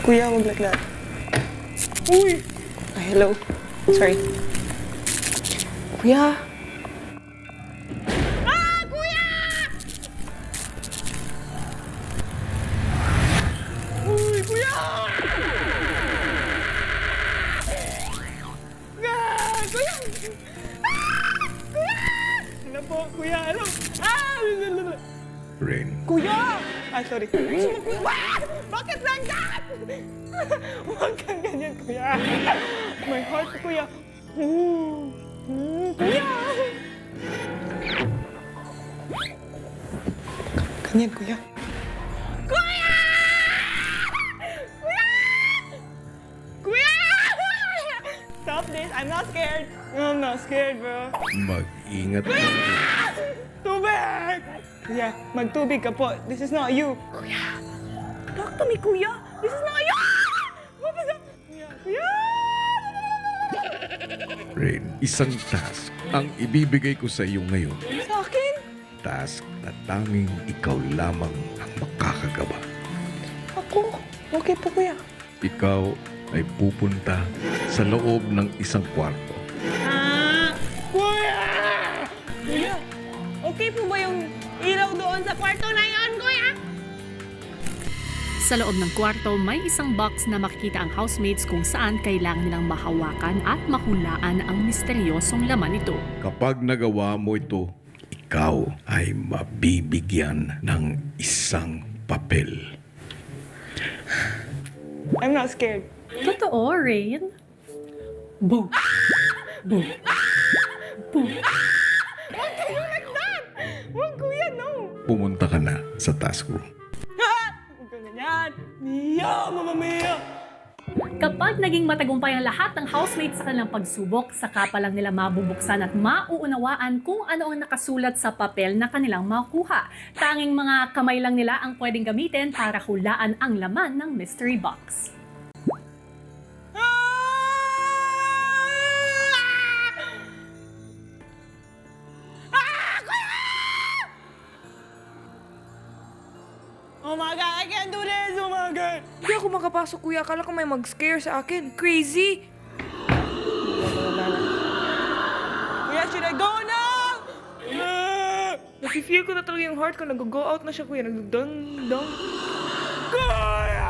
Kuya, wag like that. Uy! Hello. Sorry. Kuya! Kuya! Uy, kuya! Kuya! Kuya! Ano po, kuya? Ano? Rain, Kuya! Ay, sorry. Kuya! Bakit like that? Huwag kang ganyan, kuya. My heart, kuya. Kuya! Ganyan, kuya. Kuya! Kuya! Kuya! Stop this. I'm not scared. I'm not scared, bro. mag-ingat ka. Tubig! Kuya, magtubig ka po. This is not you. Kuya! Talk to me, kuya! This is not you! What is that? Kuya! Kuya! Rain, isang task ang ibibigay ko sa iyo ngayon. Sa akin? Task na tanging ikaw lamang ang makakagawa. Ako? Okay po, kuya. Ikaw ay pupunta sa loob ng isang kwarto. Kuya! Kuya, okay po ba yung ilaw doon sa kwarto na yon, kuya? Sa loob ng kwarto, may isang box na makikita ang housemates kung saan kailangan nilang mahawakan at mahulaan ang misteryosong laman nito. Kapag nagawa mo ito, ikaw ay mabibigyan ng isang papel. I'm not scared. Totoo, Rain? Boo! Boo! Boo! Huwag kayo like that! Huwag, kuya, no! Pumunta ka na sa task room. Huwag ka ganyan! Mia! Mama Mia! Kapag naging matagumpay ang lahat ng housemates sa kanilang pagsubok, saka pa lang nila mabubuksan at mauunawaan kung ano ang nakasulat sa papel na kanilang makuha. Tanging mga kamay lang nila ang pwedeng gamitin para hulaan ang laman ng mystery box. Oh my God, I can't do this! Oh my God! Hindi ako makapasok, kuya. Akala ko may mag-scare sa akin. Crazy! Kuya, should I go now? Nafe-feel ko na talaga yung heart ko. Nag-go out na siya, kuya. Nag-dun. Kuya!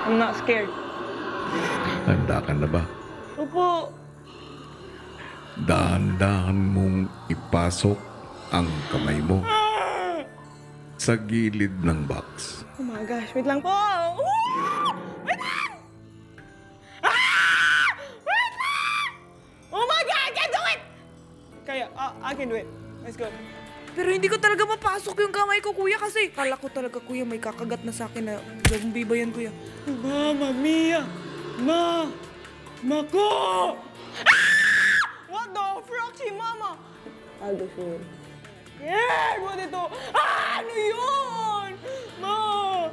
I'm not scared. Handa ka na ba? Opo. Dahan-dahan mong ipasok ang kamay mo sa gilid ng box. Oh my gosh, wait lang po. Wait lang! Wait lang! Oh my God, I can't do it! Kaya, I can do it. Let's go. Pero hindi ko talaga mapasok yung kamay ko, kuya. Kasi kala ko talaga, kuya, may kakagat na sa akin na zombie ba yan, kuya? Mama Mia! Mako! What the frog si Mama? I'll do it. Yeah! What ito? Ano yun? Ano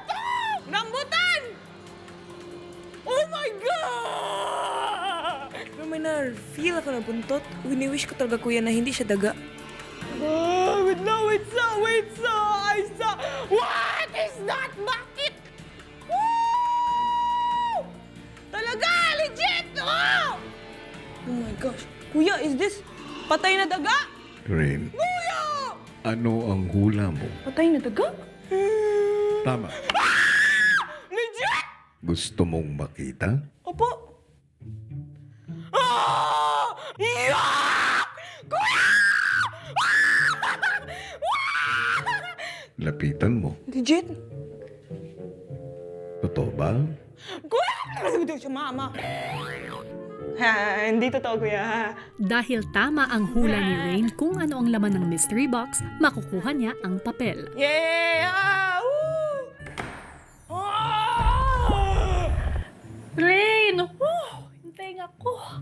to? Rambutan! Oh my God! Pero may na-feel ako na buntot. Wini-wish ko talaga, kuya, na hindi siya daga. Wait sa! I saw! What is that? Bakit? Woo! Talaga! Legit! Oh my gosh. Kuya, is this patay na daga? Rain, Kuya! ano ang hula mo? Patay na daga? Tama. Legit! Gusto mong makita? Opo. Yeah! Kuya! Lapitan mo. Legit? Totoo ba? Kuya! Ito siya, Mama. Ha, hindi totoo, kuya. Dahil tama ang hula ni Rain kung ano ang laman ng mystery box, makukuha niya ang papel. Yeah! Woo! Oh! Rain! Hintayin ako.